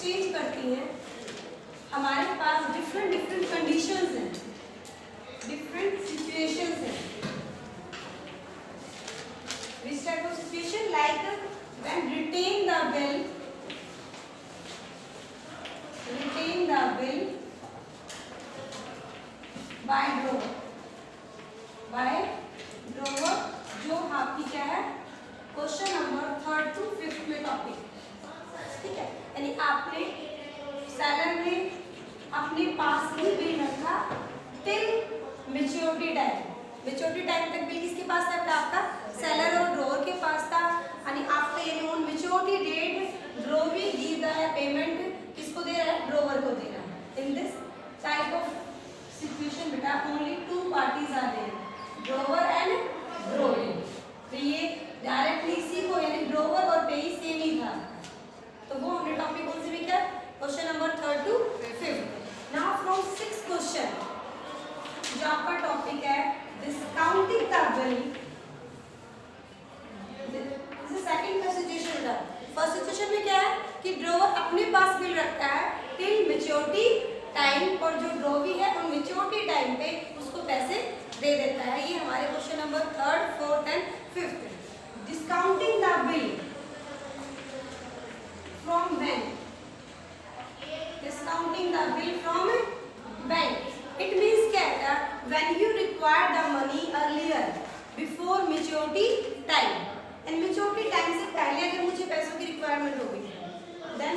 Exchange करती हैं, हमारे पास डिफरेंट डिफरेंट कंडीशंस हैं, डिफरेंट सिचुएशंस हैं. Which type of situation? Like when retain the bill by drawer, जो आपकी क्या है question number 3rd to 5th में टॉपिक. ठीक है, यानी आपने सेलर ने अपने पास ही बिल रखा till maturity time. Maturity time तक बिल किसके पास था? आपका सेलर और ड्रोवर के पास था. यानी आफ्टर यानी on maturity date drawer will give the payment किसको दे रहा है? ड्रोवर को दे रहा है. In this type of situation बेटा only 2 parties are there, drawer and drawee. तो ये डायरेक्टली इसी को यानी ड्रोवर और पेई सेम ही था. तो वो हमने टॉपिक कौन से भी किया? Question number 3rd to 5th. Now from 6th question जो आपका टॉपिक है discounting the bill. This is second situation था. फर्स्ट सिचुएशन में क्या है कि ड्रोवर अपने पास बिल रखता है टिल मेच्योरिटी टाइम, और जो ड्रोवी है उन मेच्योरिटी टाइम पे उसको पैसे दे देता है. ये हमारे question number 3rd, 4th and 5th. Discounting the bill from when? Discounting the bill from when? It means क्या है? When you require the money earlier before maturity time. And maturity time से पहले अगर मुझे पैसों की रिक्वायरमेंट होगी then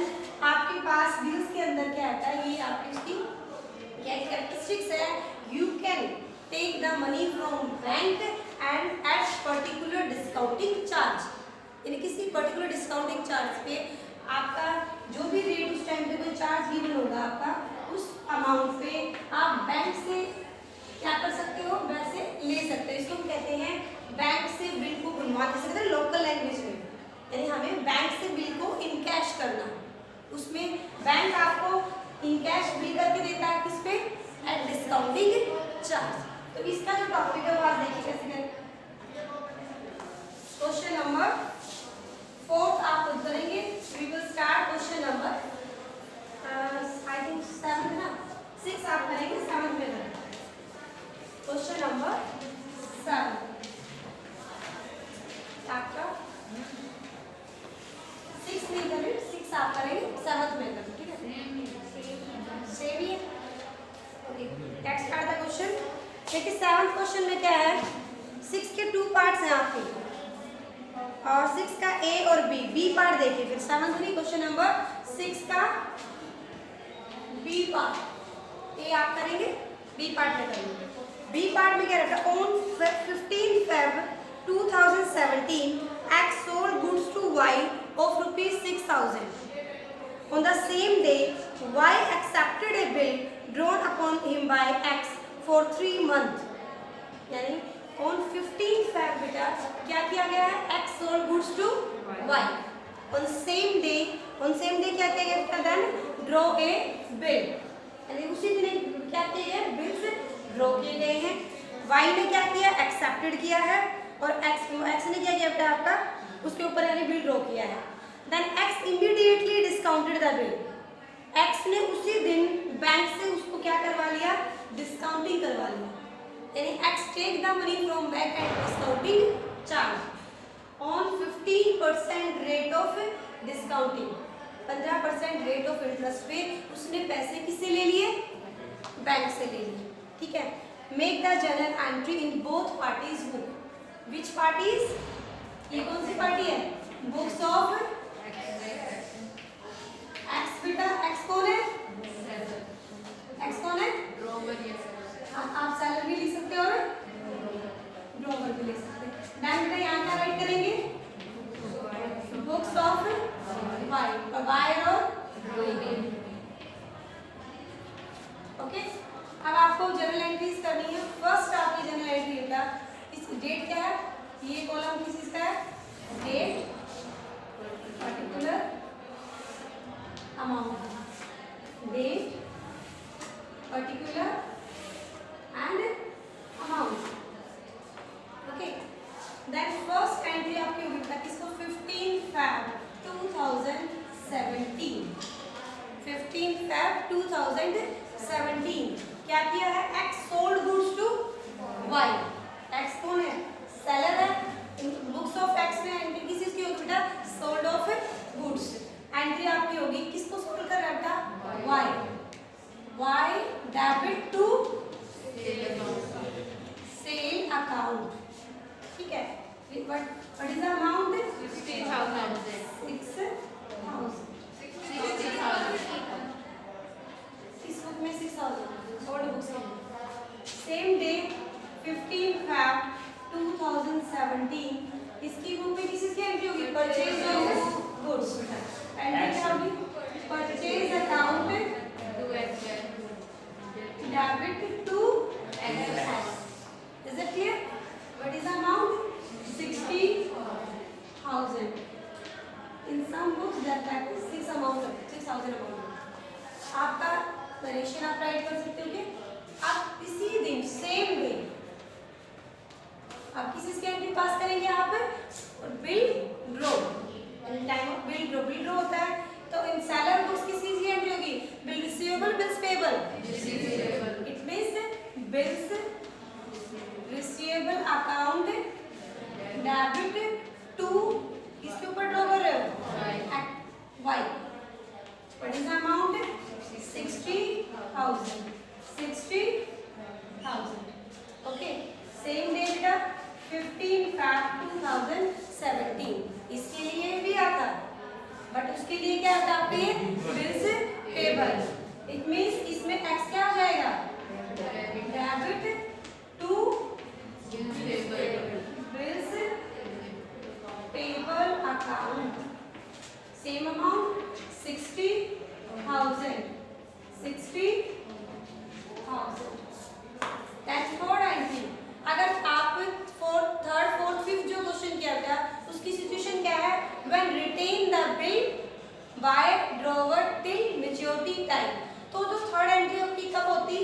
आपके पास बिल्स के अंदर क्या आता है? ये आपकी उसकी क्या कैरेक्टरिस्टिक्स है? You can take the money from bank and at particular discounting charge. यानी किसी पर्टिकुलर डिस्काउंटिंग चार्ज पे आपका जो भी रेट उस टाइम पे कोई चार्ज गिवन होगा आपका, उस अमाउंट पे आप बैंक से क्या कर सकते हो? वैसे ले सकते हो. इसको हम कहते हैं बैंक से बिल को बनवा सकते हैं लोकल लैंग्वेज में. यानी हमें बैंक से बिल को इन कैश करना, उसमें बैंक आपको इन कैश बिल करके देता है किस पे? At discounting charge. तो इसका जो टॉपिक है वो आज देखिए कैसे करें. क्वेश्चन नंबर 4th आप खुद करेंगे. We will start question number I think 7 है ना, 6 आप करेंगे, 7 में करेंगे. क्वेश्चन नंबर 7 आपका 6 नहीं करें, 6 आप करेंगे, 7 में करेंगे. ठीक है, सेम ही है. Okay, next start the question. देखिए 7th क्वेश्चन में क्या है? 6 के 2 पार्ट्स हैं आपके, और 6 का ए और बी पार्ट देखिए. फिर 7th में क्वेश्चन नंबर 6 का बी पार्ट. ए आप करेंगे, बी पार्ट में करेंगे. बी पार्ट में क्या रहता है? On 15 Feb 2017 X sold goods to Y of ₹6,000. On the same day, Y accepted a bill drawn upon him by X for 3 months. यानी on 15 Feb बेटा क्या किया गया है? X sold goods to Y. On same day क्या किया गया बेटा? Then draw a bill. यानी उसी दिन क्या किया गया? बिल्स ड्रॉ किए गए हैं. Y ने क्या किया? एक्सेप्टेड किया है, और X ने क्या किया बेटा? आपका उसके ऊपर यानी बिल ड्रॉ किया है. Then X immediately discounted the bill. X ने उसी दिन बैंक से उसको क्या करवा लिया? डिस्काउंटिंग करवा लिया. यानी X take the money from bank at discounting charge on 15% rate of discounting. 15% rate of interest पे उसने पैसे किससे ले लिए? बैंक से ले लिए. ठीक है. Make the journal entry in both parties book. Which parties? ये कौन सी पार्टी है? Books of x. बेटा एक्स कौन है? एक्स कौन है? आप सेलर भी लिख सकते हो और ड्रॉवर भी लिख सकते हैं. देन बेटा यहाँ क्या राइट करेंगे? बुक्स ऑफ वाई, और बायर और ओके. अब आपको जर्नल एंट्रीज करनी है. फर्स्ट आपकी जर्नल एंट्री बेटा इस डेट क्या है? ये कॉलम किस चीज का है? Date, particular amount, date, particular and amount. Okay. Then first entry आपकी होगी बेटा किसको? 15 Feb 2017. 15 Feb 2017 क्या किया है? X sold goods to Y. X कौन है? सेलर है. बुक्स ऑफ X में एंट्री किस चीज की होगी बेटा? Sold off goods. एंट्री आपकी होगी किसको सोल्ड कर रहा है बेटा? Y. Y debit to sale account. ठीक है. What is the amount? 60,000. 6,000. 60,000. इस बुक में 6,000 ओल्ड बुक्स में. सेम डे 15 Feb 2017 इसकी बुक में किसी की एंट्री होगी? Purchase of goods. एंट्री क्या होगी? Purchase account debit to X. Is it clear? What is the amount? 60,000. In some books that is 6,000 amount. आपका नरेशन आप राइट कर सकते हो कि आप इसी दिन सेम डे आप किसी की एंट्री पास करेंगे यहाँ पर और bill draw. Time of bill draw होता है तो इन सेलर बुक्स किस चीज की एंट्री होगी? Bill receivable, bills payable. It means bills receivable account debit to इसके ऊपर ड्रॉ कर रहे हो Y. What is the amount? 60,000. 60,000. Okay. Same day बेटा 15 Feb 2017 इसके लिए भी आता बट उसके लिए क्या आता आपके ये बिल्स पेबल. इट मींस इसमें एक्स क्या हो जाएगा? Debit to bills payable account. Same amount 60,000. 60,000. That's for entry. अगर आप थर्ड फोर्थ फिफ्थ जो क्वेश्चन किया था उसकी सिचुएशन क्या है? When written the bill by drawer till maturity time. तो जो थर्ड एंट्री आपकी कब होती?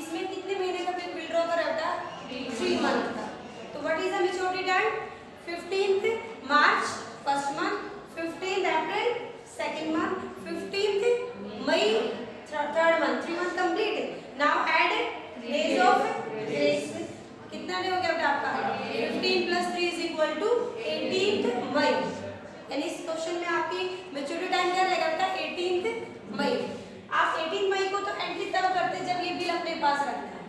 इसमें कितने महीने का बिल ड्रॉ कर रहा था? 3 मंथ का. तो what is the maturity time? 15th March first month, 15th April second month, 15th May third month. 3 month complete. Now add days of grace. कितना डे हो गया बेटा आपका? 15 + 3 = 18th मई. यानी इस क्वेश्चन में आपकी मैच्योरिटी टाइम क्या रहेगा बेटा? 18th मई. आप 18 मई को तो एंट्री तब करते जब ये बिल अपने पास रखता है.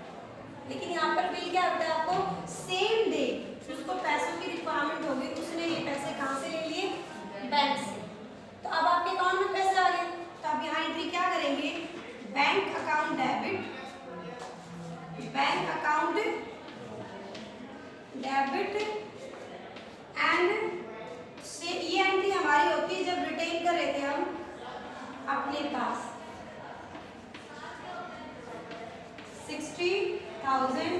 लेकिन यहाँ पर बिल क्या होता है आपको? सेम डे उसको पैसों की रिक्वायरमेंट होगी. उसने ये पैसे कहाँ से ले लिए? बैंक से. तो अब आपके अकाउंट में पैसे आ गए तो आप यहाँ एंट्री क्या करेंगे? Bank account debit. Bank account debit and से ये एंट्री हमारी होती है जब रिटेन कर रहे थे हम अपने पास 60,000.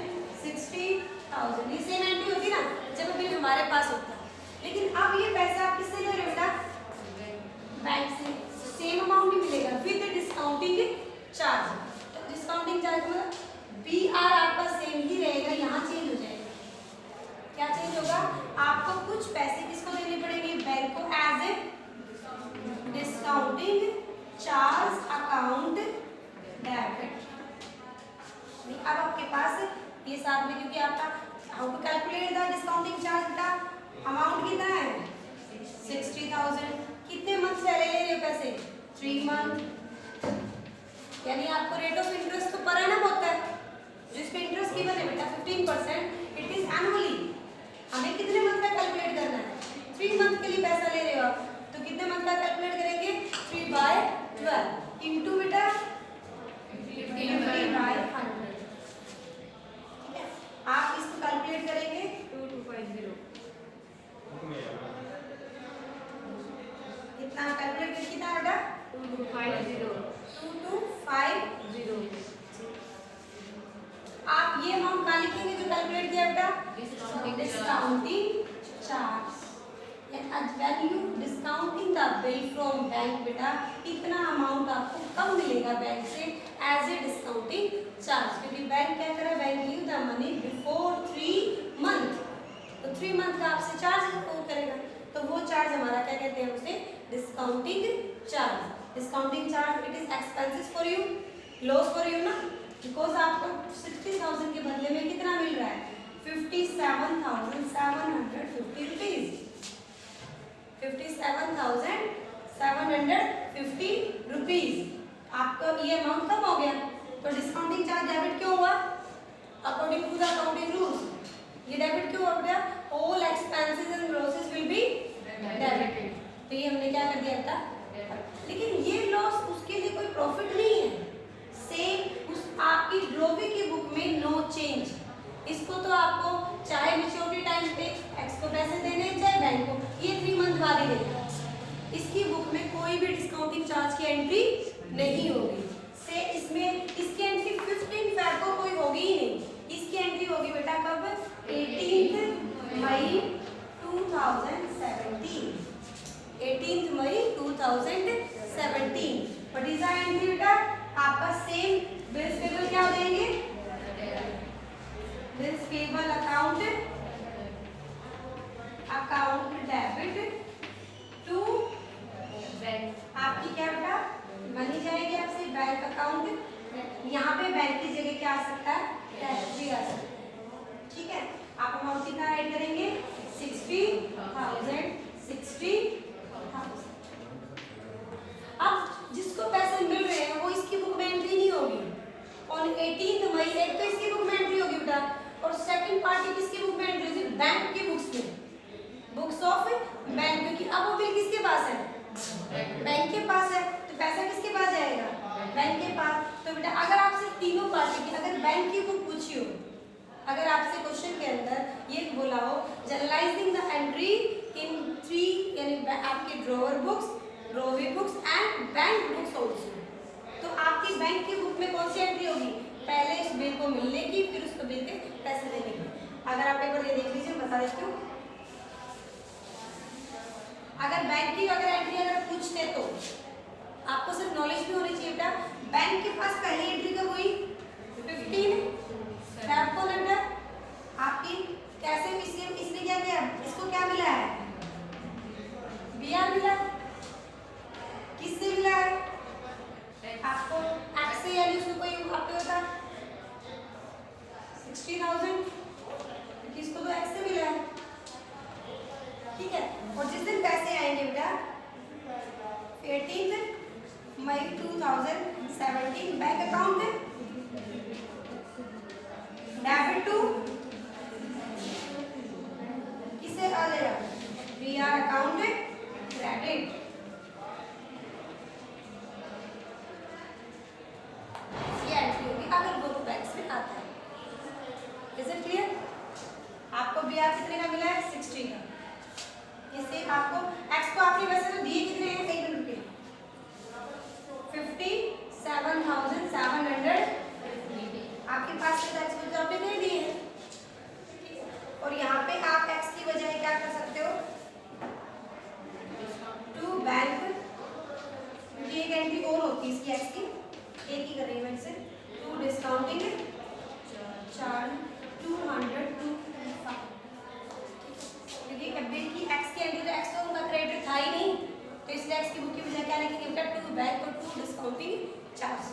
60,000 ये सेम एंट्री होती ना जब बिल हमारे पास होता है. लेकिन अब ये पैसा आप किससे ले रहे हो बेटा? बैंक से. सेम अमाउंट ही मिलेगा विद डिस्काउंटिंग चार्ज. तो डिस्काउंटिंग चार्ज मतलब BR आपका सेम ही रहेगा. यहाँ चेंज हो जाएगा. क्या चेंज होगा? आपको कुछ पैसे किसको देने पड़ेंगे? बैंक को as a discounting charge account debit. अब आपके पास ये साथ में क्योंकि आपका how to calculate the discounting charge का अमाउंट कितना है? 60,000. कितने मंथ से ले रहे हो पैसे? 3 मंथ. यानी आपको रेट ऑफ इंटरेस्ट तो पर एनम होता है जिस पे इंटरेस्ट गिवन है बेटा 15%. It is annually. हमें कितने मंथ का कैलकुलेट करना है? 3 मंथ के लिए पैसा ले रहे हो आप तो कितने मंथ का कैलकुलेट करेंगे? 3/12 इनटू बेटा 50/100. ठीक है. आप इसको कैलकुलेट करेंगे 2250. कितना कैलकुलेट करके कितना बेटा? 2250. 2250. आप ये अमाउंट कहाँ लिखेंगे जो कैलकुलेट किया बेटा? Discounting charge. when you discounting the bill from bank बेटा इतना अमाउंट आपको कम मिलेगा बैंक से एज ए डिस्काउंटिंग चार्ज. क्योंकि बैंक क्या करे? Bank give the money before 3 month. तो 3 मंथ का आपसे चार्ज वो करेगा. तो वो चार्ज हमारा क्या कहते हैं? उसे discounting charge. Discounting charge it is expenses for you, loss for you ना, बिकॉज आपको 60,000 के बदले में कितना मिल रहा है 57,750 रुपीज, 57,750 रुपीज आपका ये अमाउंट कम हो गया। तो डिस्काउंटिंग चार्ज डेबिट क्यों हुआ? According to the accounting rules ये डेबिट क्यों हो गया? All expenses and losses will be debited. तो ये हमने क्या कर दिया था, लेकिन ये लॉस उसके लिए कोई प्रॉफिट नहीं है। सेम उस आपकी ड्रॉविंग की बुक में नो चेंज, इसको तो आपको चाहे मैच्योरिटी टाइम पे एक्स को पैसे देने चाहे बैंक को, ये 3 मंथ बाद ही देगा। इसकी बुक में कोई भी डिस्काउंटिंग चार्ज की एंट्री नहीं होगी। से इसमें इसकी एंट्री 15 फेब को कोई होगी ही नहीं, इसकी एंट्री होगी बेटा कब 18 मई 2017, 18 मई 2017। व्हाट इज द एंट्री बेटा? आपका सेम बिल्स पेबल क्या देंगे, bills payable account debit to bank. आपकी क्या बेटा मनी जाएगी आपसे बैंक अकाउंट, यहाँ पे बैंक की जगह क्या आ सकता है, कैश भी आ सकता है। ठीक है, आप अमाउंट कितना ऐड करेंगे 60,000, 60,000। अब जिसको पैसे मिल रहे हैं वो इसकी बुक में एंट्री नहीं होगी। और 18 मई एक तो इसकी बुक में एंट्री होगी बेटा, और सेकंड पार्टी किसकी बुक में एंट्री होगी, बैंक की बुक्स में, बुक्स ऑफ बैंक, क्योंकि अब वो बिल किसके पास है, बैंक के पास है, तो पैसा किसके पास जाएगा, बैंक के पास। तो बेटा अगर आपसे तीनों पार्टी की अगर बैंक की बुक पूछी हो, अगर आपसे क्वेश्चन के अंदर ये बोला हो जर्नलाइजिंग द एंट्री इन 3 यानी आपके drawer books, drawee books and bank books also, तो आपकी बैंक की बुक में कौन सी एंट्री होगी, पहले इस बिल को मिलने की, फिर उसको बिल के पैसे देने की। अगर आप एक बार ये देख लीजिए, बता देती हूँ। अगर बैंक की अगर एंट्री अगर पूछते तो आपको सिर्फ नॉलेज भी होनी चाहिए बेटा, बैंक के पास पहली एंट्री कब हुई 15 फेब को लगता है आपकी, कैसे इसने क्या किया, इसको क्या मिला है, बीआर मिला, किससे मिला है आपको, एक्स से, यानी उसको कोई आपको होता 60,000, किसको तो एक्स से मिला है। ठीक है, और जिस दिन पैसे आएंगे बेटा 18 मई 2017 बैंक अकाउंट डेबिट टू किसे आ जाएगा, बीआर अकाउंट क्रेडिट। ये एंट्री होगी अगर बुक बैंक्स में आता है। Is it clear? आपको बीआर कितने का मिला है 60 का, इससे आपको एक्स को आपने वैसे तो दिए कितने हैं 1 रुपये 57,700 आपके पास के एक्स को तो आपने दे दिए हैं। और यहाँ पे आप एक्स की बजाय क्या कर सकते हो, टू बैंक, ये एक एंट्री और होती है इसकी एक्स की, एक ही करेंगे मैं इसे, टू डिस्काउंटिंग चार्ज 225, क्योंकि बिल की एक्स की एंट्री तो एक्स तो उनका क्रेडिट था ही नहीं, तो इसलिए एक्स की बुक की बजाय क्या लिखेंगे बेटा, टू बैंक और टू डिस्काउंटिंग चार्ज।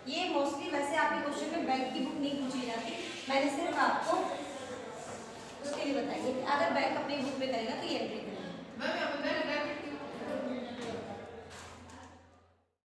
ये मोस्टली वैसे आपके क्वेश्चन में बैंक की बुक नहीं पूछी जाती, मैंने सिर्फ आपको उसके लिए बताइए कि अगर बैंक अपनी बुक में करेगा तो